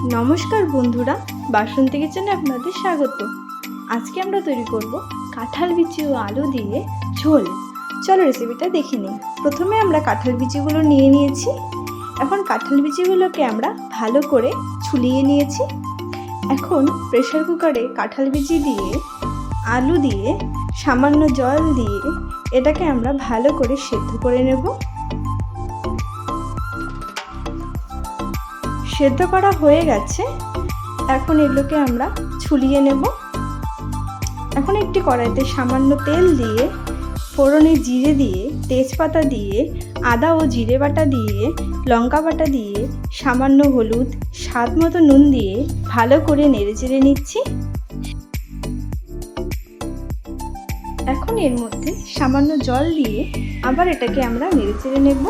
নমস্কার বন্ধুরা, বাসন্তী কিচেনে আপনাদের স্বাগত। আজকে আমরা তৈরি করব কাঁঠাল বিচি ও আলু দিয়ে ঝোল। চলো রেসিপিটা দেখে নিই। প্রথমে আমরা কাঁঠাল বিচিগুলো নিয়ে নিয়েছি। এখন কাঁঠাল বিচিগুলোকে আমরা ভালো করে ছুলিয়ে নিয়েছি। এখন প্রেসার কুকারে কাঁঠাল বিচি দিয়ে আলু দিয়ে সামান্য জল দিয়ে এটাকে আমরা ভালো করে সেদ্ধ করে নেব। সেদ্ধ করা হয়ে গেছে। এখন এগুলোকে আমরা ছুলিয়ে নেব। এখন একটি কড়াইতে সামান্য তেল দিয়ে ফোড়নে জিরে দিয়ে, তেজপাতা দিয়ে, আদা ও জিরে বাটা দিয়ে, লঙ্কা বাটা দিয়ে, সামান্য হলুদ, স্বাদ মতো নুন দিয়ে ভালো করে নেড়েচেড়ে নিচ্ছি। এখন এর মধ্যে সামান্য জল দিয়ে আবার এটাকে আমরা নেড়েচেড়ে নেব।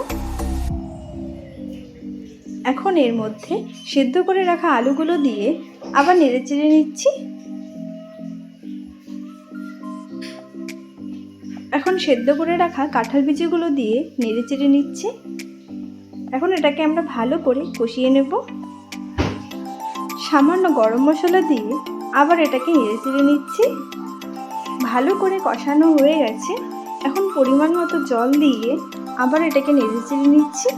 এখন এর মধ্যে সেদ্ধ করে রাখা আলুগুলো দিয়ে আবার নেড়েচেড়ে নিচ্ছি। এখন সেদ্ধ করে রাখা কাঁঠাল বিচিগুলো দিয়ে নেড়েচেড়ে নিচ্ছি। এখন এটাকে আমরা ভালো করে কষিয়ে নেব। সামান্য গরম মশলা দিয়ে আবার এটাকে নেড়েচেড়ে নিচ্ছি। ভালো করে কষানো হয়ে গেছে। এখন পরিমাণ মতো জল দিয়ে আবার এটাকে নেড়েচেড়ে নিচ্ছি।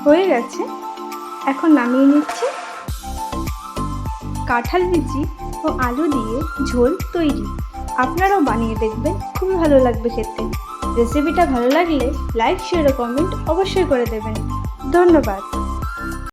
হয়ে গেছে, এখন নামিয়ে নিচ্ছি। কাঁঠাল বিচি ও আলু দিয়ে ঝোল তৈরি। আপনারাও বানিয়ে দেখবেন, খুবই ভালো লাগবে খেতে। রেসিপিটা ভালো লাগলে লাইক, শেয়ার ও কমেন্ট অবশ্যই করে দেবেন। ধন্যবাদ।